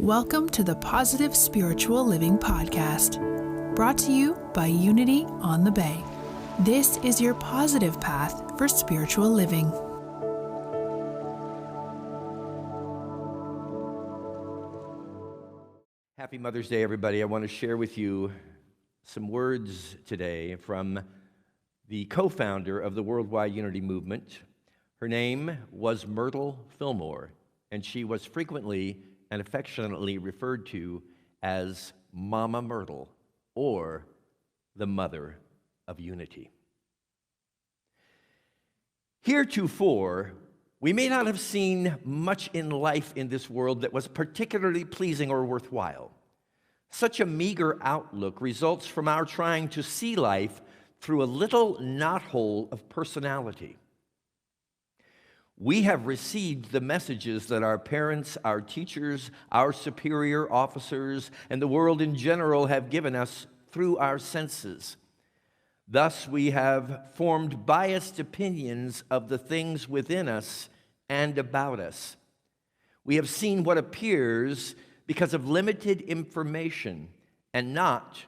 Welcome to the Positive Spiritual Living Podcast, brought to you by Unity on the Bay. This is your positive path for spiritual living. Happy Mother's Day, everybody. I want to share with you some words today from the co-founder of the Worldwide Unity Movement. Her name was Myrtle Fillmore, and she was frequently and affectionately referred to as Mama Myrtle, or the Mother of Unity. Heretofore, we may not have seen much in life in this world that was particularly pleasing or worthwhile. Such a meager outlook results from our trying to see life through a little knothole of personality. We have received the messages that our parents, our teachers, our superior officers, and the world in general have given us through our senses. Thus, we have formed biased opinions of the things within us and about us. We have seen what appears because of limited information and not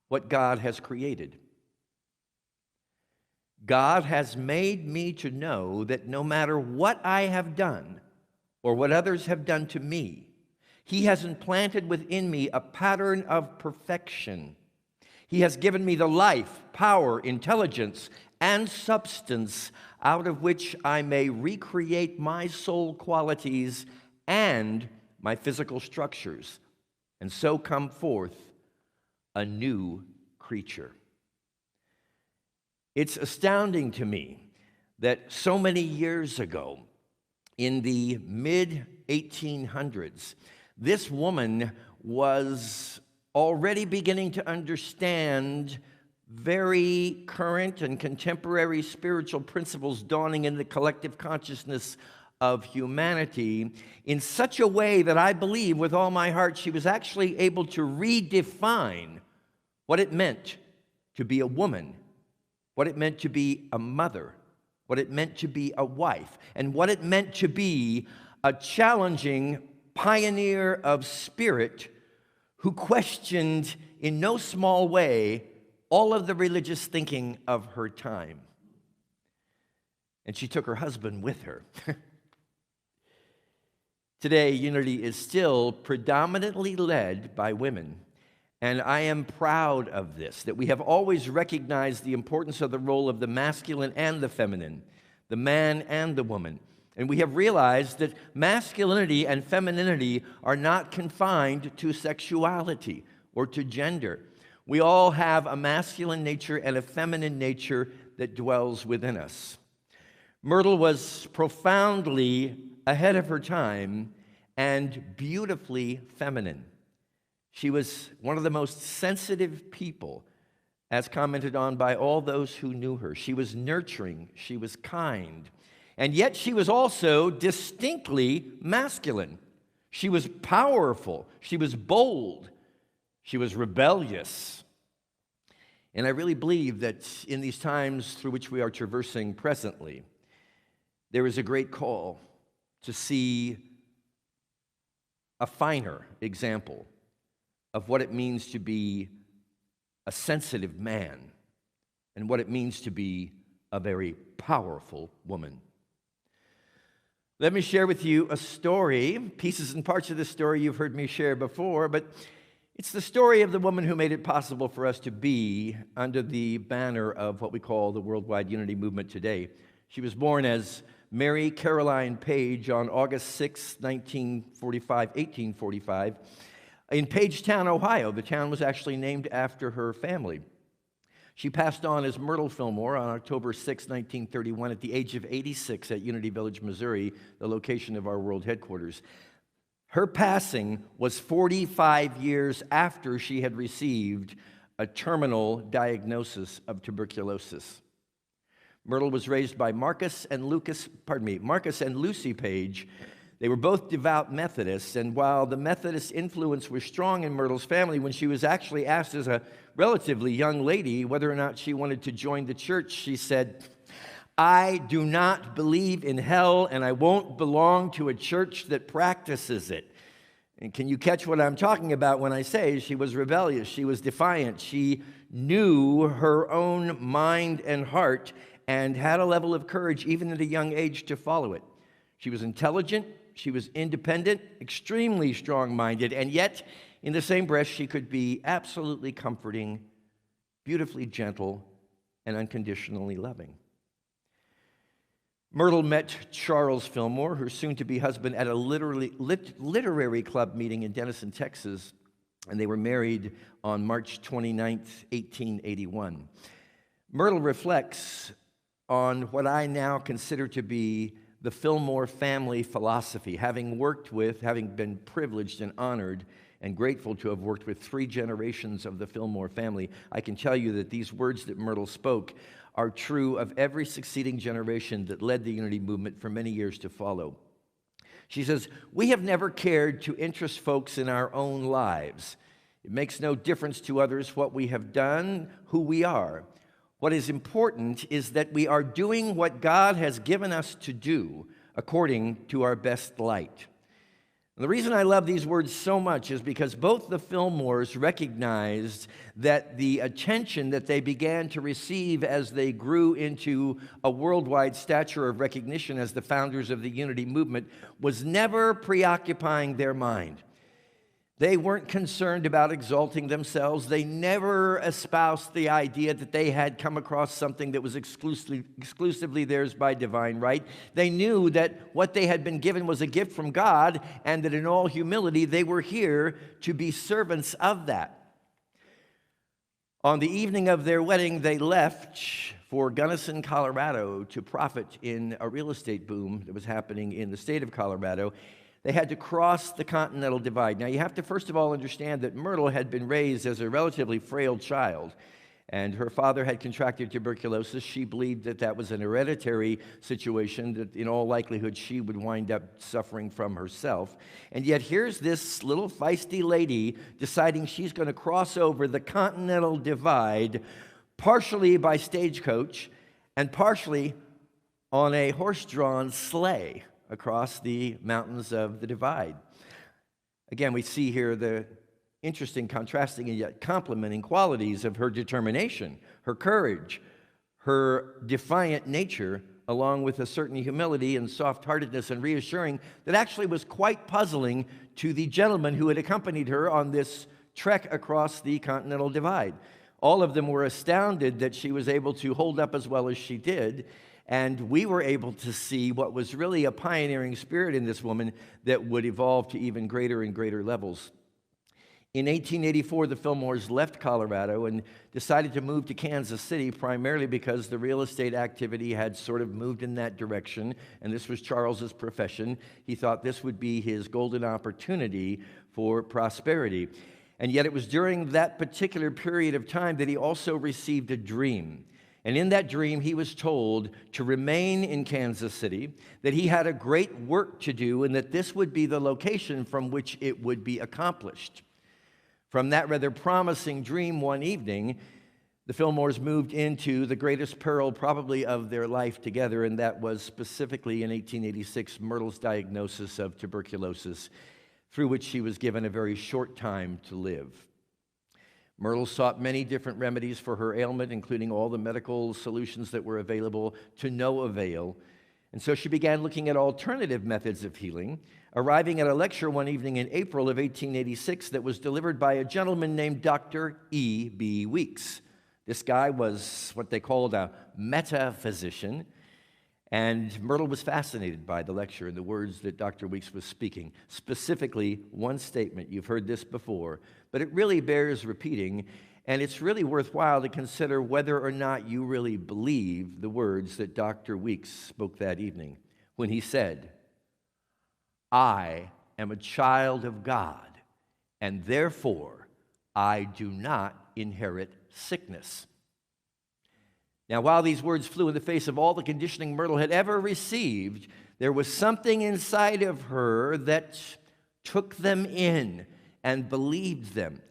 what God has created. God has made me to know that no matter what I have done or what others have done to me, He has implanted within me a pattern of perfection. He has given me the life, power, intelligence, and substance out of which I may recreate my soul qualities and my physical structures, and so come forth a new creature. It's astounding to me that so many years ago, in the mid-1800s, this woman was already beginning to understand very current and contemporary spiritual principles dawning in the collective consciousness of humanity in such a way that I believe with all my heart she was actually able to redefine what it meant to be a woman, what it meant to be a mother, what it meant to be a wife, and what it meant to be a challenging pioneer of spirit who questioned in no small way all of the religious thinking of her time. And she took her husband with her. Today, Unity is still predominantly led by women. And I am proud of this, that we have always recognized the importance of the role of the masculine and the feminine, the man and the woman. And we have realized that masculinity and femininity are not confined to sexuality or to gender. We all have a masculine nature and a feminine nature that dwells within us. Myrtle was profoundly ahead of her time and beautifully feminine. She was one of the most sensitive people, as commented on by all those who knew her. She was nurturing, she was kind, and yet she was also distinctly masculine. She was powerful, she was bold, she was rebellious. And I really believe that in these times through which we are traversing presently, there is a great call to see a finer example of what it means to be a sensitive man and what it means to be a very powerful woman. Let me share with you a story, pieces and parts of this story you've heard me share before, but it's the story of the woman who made it possible for us to be under the banner of what we call the Worldwide Unity Movement today. She was born as Mary Caroline Page on August 6, 1845, in Pagetown, Ohio. The town was actually named after her family. She passed on as Myrtle Fillmore on October 6, 1931, at the age of 86 at Unity Village, Missouri, the location of our world headquarters. Her passing was 45 years after she had received a terminal diagnosis of tuberculosis. Myrtle was raised by Marcus and Lucy Page. They were both devout Methodists, and while the Methodist influence was strong in Myrtle's family, when she was actually asked as a relatively young lady whether or not she wanted to join the church, she said, I do not believe in hell, and I won't belong to a church that practices it. And can you catch what I'm talking about when I say she was rebellious? She was defiant. She knew her own mind and heart and had a level of courage, even at a young age, to follow it. She was intelligent. She was independent, extremely strong-minded, and yet, in the same breath, she could be absolutely comforting, beautifully gentle, and unconditionally loving. Myrtle met Charles Fillmore, her soon-to-be husband, at a literary club meeting in Denison, Texas, and they were married on March 29, 1881. Myrtle reflects on what I now consider to be the Fillmore family philosophy, having been privileged and honored and grateful to have worked with 3 generations of the Fillmore family. I can tell you that these words that Myrtle spoke are true of every succeeding generation that led the unity movement for many years to follow. She says, "We have never cared to interest folks in our own lives. It makes no difference to others what we have done, who we are. What is important is that we are doing what God has given us to do according to our best light." And the reason I love these words so much is because both the Fillmores recognized that the attention that they began to receive as they grew into a worldwide stature of recognition as the founders of the unity movement was never preoccupying their mind. They weren't concerned about exalting themselves. They never espoused the idea that they had come across something that was exclusively theirs by divine right. They knew that what they had been given was a gift from God, and that in all humility they were here to be servants of that. On the evening of their wedding, they left for Gunnison, Colorado, to profit in a real estate boom that was happening in the state of Colorado. They had to cross the Continental Divide. Now, you have to first of all understand that Myrtle had been raised as a relatively frail child, and her father had contracted tuberculosis. She believed that that was an hereditary situation, that in all likelihood she would wind up suffering from herself. And yet here's this little feisty lady deciding she's going to cross over the Continental Divide, partially by stagecoach and partially on a horse-drawn sleigh across the mountains of the divide. Again, we see here the interesting, contrasting, and yet complementing qualities of her determination, her courage, her defiant nature, along with a certain humility and soft-heartedness and reassuring that actually was quite puzzling to the gentleman who had accompanied her on this trek across the Continental Divide. All of them were astounded that she was able to hold up as well as she did. And we were able to see what was really a pioneering spirit in this woman that would evolve to even greater and greater levels. In 1884, the Fillmores left Colorado and decided to move to Kansas City, primarily because the real estate activity had sort of moved in that direction, and this was Charles's profession. He thought this would be his golden opportunity for prosperity. And yet it was during that particular period of time that he also received a dream. And in that dream, he was told to remain in Kansas City, that he had a great work to do, and that this would be the location from which it would be accomplished. From that rather promising dream one evening, the Fillmores moved into the greatest peril probably of their life together, and that was specifically in 1886, Myrtle's diagnosis of tuberculosis, through which she was given a very short time to live. Myrtle sought many different remedies for her ailment, including all the medical solutions that were available, to no avail. And so she began looking at alternative methods of healing, arriving at a lecture one evening in April of 1886 that was delivered by a gentleman named Dr. E.B. Weeks. This guy was what they called a metaphysician, and Myrtle was fascinated by the lecture and the words that Dr. Weeks was speaking. Specifically, one statement, you've heard this before, but it really bears repeating, and it's really worthwhile to consider whether or not you really believe the words that Dr. Weeks spoke that evening when he said, "I am a child of God, and therefore I do not inherit sickness." Now, while these words flew in the face of all the conditioning Myrtle had ever received, there was something inside of her that took them in and believed them.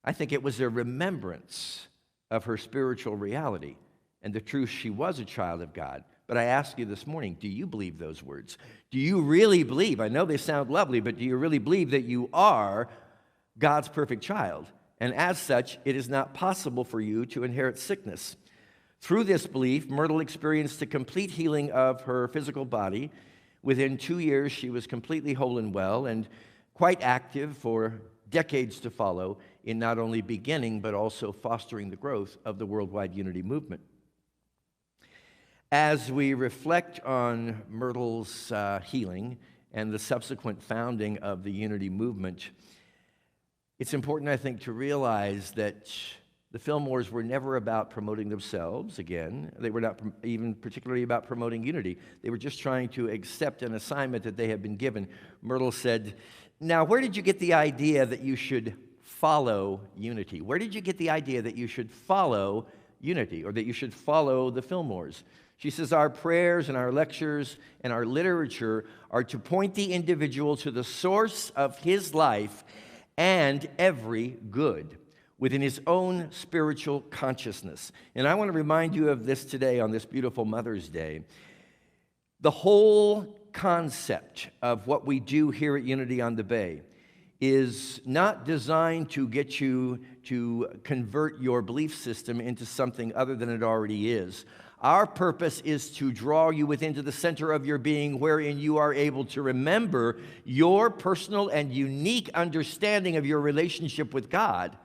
I think it was a remembrance of her spiritual reality and the truth she was a child of God, But I ask you this morning, do you believe those words? Do you really believe? I know they sound lovely, but do you really believe that you are God's perfect child? And as such, it is not possible for you to inherit sickness. Through this belief, Myrtle experienced a complete healing of her physical body. Within 2 years, she was completely whole and well and quite active for decades to follow in not only beginning but also fostering the growth of the worldwide unity movement. As we reflect on Myrtle's healing and the subsequent founding of the unity movement, it's important, I think, to realize that the Fillmores were never about promoting themselves again. They were not even particularly about promoting unity. They were just trying to accept an assignment that they had been given. Myrtle said, "Now, where did you get the idea that you should follow unity? Where did you get the idea that you should follow unity or that you should follow the Fillmores?" She says, "Our prayers and our lectures and our literature are to point the individual to the source of his life and every good within his own spiritual consciousness." And I want to remind you of this today on this beautiful Mother's Day. The whole concept of what we do here at Unity on the Bay is not designed to get you to convert your belief system into something other than it already is. Our purpose is to draw you within to the center of your being, wherein you are able to remember your personal and unique understanding of your relationship with God,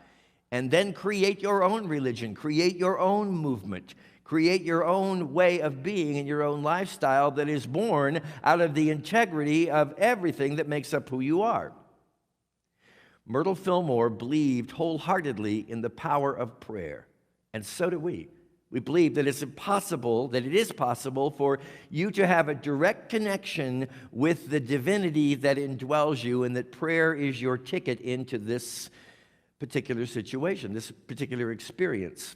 and then create your own religion, create your own movement, create your own way of being and your own lifestyle that is born out of the integrity of everything that makes up who you are. Myrtle Fillmore believed wholeheartedly in the power of prayer, and so do we. We believe that it is possible for you to have a direct connection with the divinity that indwells you, and that prayer is your ticket into this particular situation, this particular experience.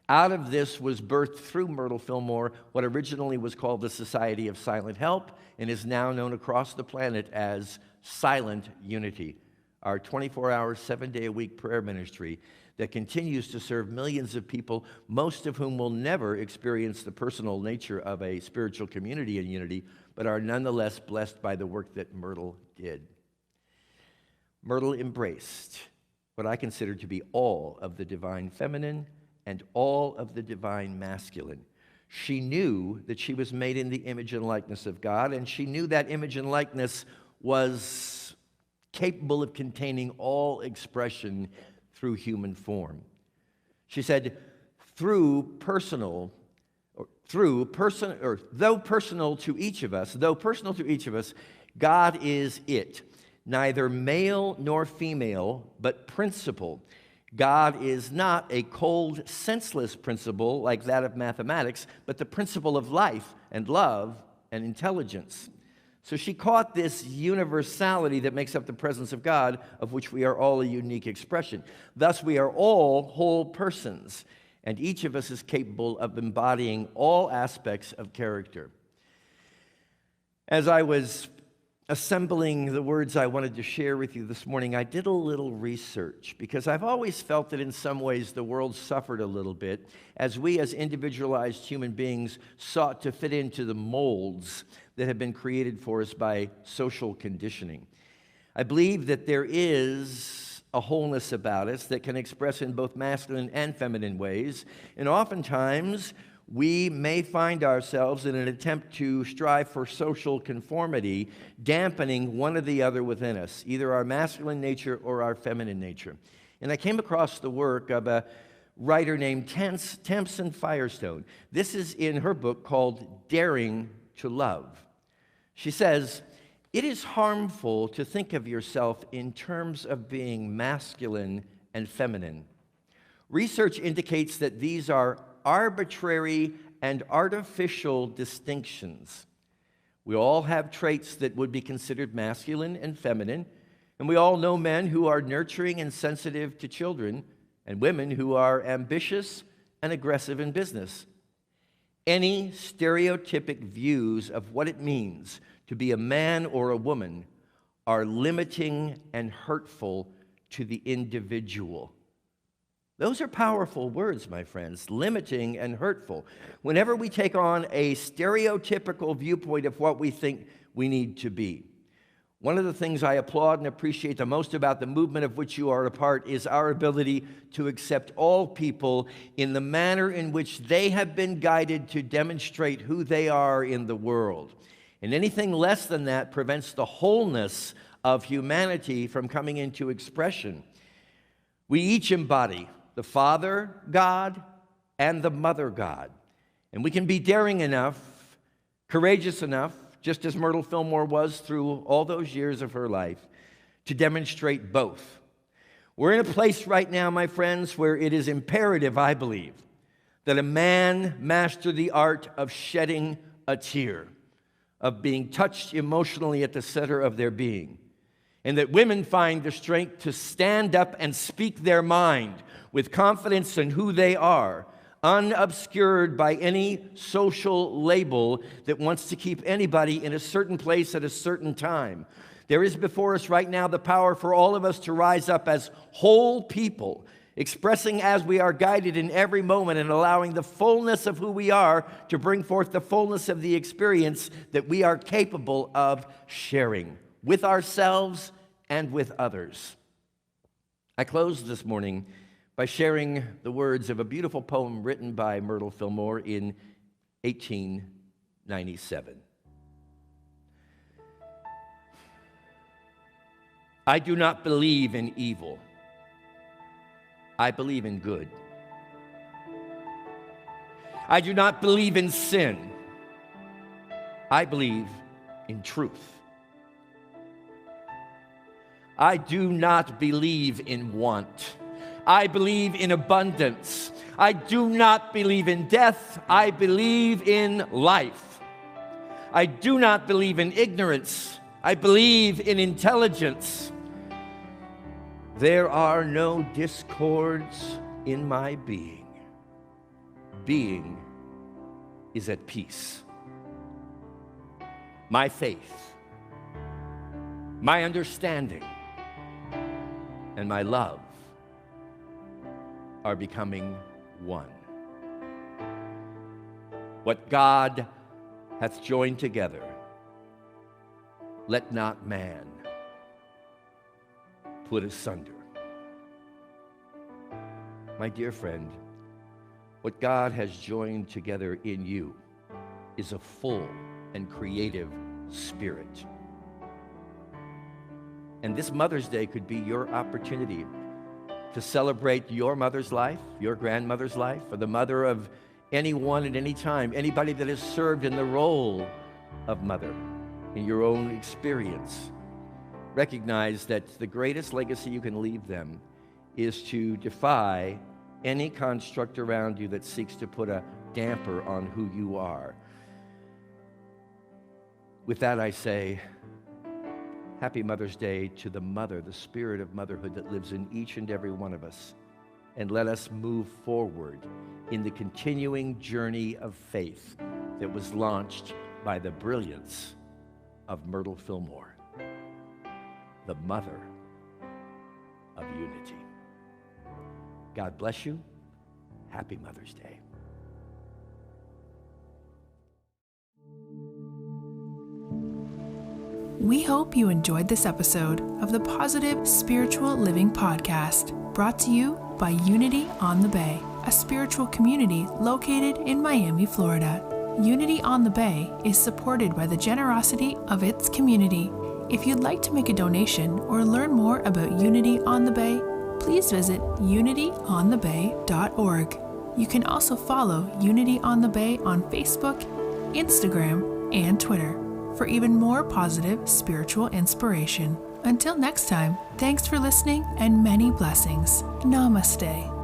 Out of this was birthed through Myrtle Fillmore what originally was called the Society of Silent Help and is now known across the planet as Silent Unity, our 24-hour, 7-day-a-week prayer ministry that continues to serve millions of people, most of whom will never experience the personal nature of a spiritual community in unity, but are nonetheless blessed by the work that Myrtle did. Myrtle embraced what I consider to be all of the divine feminine and all of the divine masculine. She knew that she was made in the image and likeness of God, and she knew that image and likeness was capable of containing all expression through human form. She said, though personal to each of us, God is it, neither male nor female, but principle. God is not a cold, senseless principle like that of mathematics, but the principle of life and love and intelligence. So she caught this universality that makes up the presence of God, of which we are all a unique expression. Thus, we are all whole persons, and each of us is capable of embodying all aspects of character. As I was assembling the words I wanted to share with you this morning, I did a little research because I've always felt that in some ways the world suffered a little bit as we as individualized human beings sought to fit into the molds that have been created for us by social conditioning. I believe that there is a wholeness about us that can express in both masculine and feminine ways, and oftentimes we may find ourselves in an attempt to strive for social conformity, dampening one or the other within us, either our masculine nature or our feminine nature. And I came across the work of a writer named Tamsin Firestone. This is in her book called Daring to Love. She says, "It is harmful to think of yourself in terms of being masculine and feminine. Research indicates that these are arbitrary and artificial distinctions. We all have traits that would be considered masculine and feminine, and we all know men who are nurturing and sensitive to children, and women who are ambitious and aggressive in business. Any stereotypic views of what it means to be a man or a woman are limiting and hurtful to the individual." Those are powerful words, my friends, limiting and hurtful. Whenever we take on a stereotypical viewpoint of what we think we need to be. One of the things I applaud and appreciate the most about the movement of which you are a part is our ability to accept all people in the manner in which they have been guided to demonstrate who they are in the world. And anything less than that prevents the wholeness of humanity from coming into expression. We each embody the Father God and the Mother God. And we can be daring enough, courageous enough, just as Myrtle Fillmore was through all those years of her life, to demonstrate both. We're in a place right now, my friends, where it is imperative, I believe, that a man master the art of shedding a tear, of being touched emotionally at the center of their being, and that women find the strength to stand up and speak their mind with confidence in who they are, unobscured by any social label that wants to keep anybody in a certain place at a certain time. There is before us right now the power for all of us to rise up as whole people, expressing as we are guided in every moment and allowing the fullness of who we are to bring forth the fullness of the experience that we are capable of sharing with ourselves and with others. I close this morning by sharing the words of a beautiful poem written by Myrtle Fillmore in 1897. I do not believe in evil. I believe in good. I do not believe in sin. I believe in truth. I do not believe in want. I believe in abundance. I do not believe in death. I believe in life. I do not believe in ignorance. I believe in intelligence. There are no discords in my being. Being is at peace. My faith, my understanding, and my love are becoming one. What God hath joined together, let not man put asunder. My dear friend, what God has joined together in you is a full and creative spirit. And this Mother's Day could be your opportunity to celebrate your mother's life, your grandmother's life, or the mother of anyone at any time, anybody that has served in the role of mother in your own experience. Recognize that the greatest legacy you can leave them is to defy any construct around you that seeks to put a damper on who you are. With that, I say, Happy Mother's Day to the mother, the spirit of motherhood that lives in each and every one of us. And let us move forward in the continuing journey of faith that was launched by the brilliance of Myrtle Fillmore, the mother of unity. God bless you. Happy Mother's Day. We hope you enjoyed this episode of the Positive Spiritual Living Podcast, brought to you by Unity on the Bay, a spiritual community located in Miami, Florida. Unity on the Bay is supported by the generosity of its community. If you'd like to make a donation or learn more about Unity on the Bay, please visit unityonthebay.org. You can also follow Unity on the Bay on Facebook, Instagram, and Twitter for even more positive spiritual inspiration. Until next time, thanks for listening and many blessings. Namaste.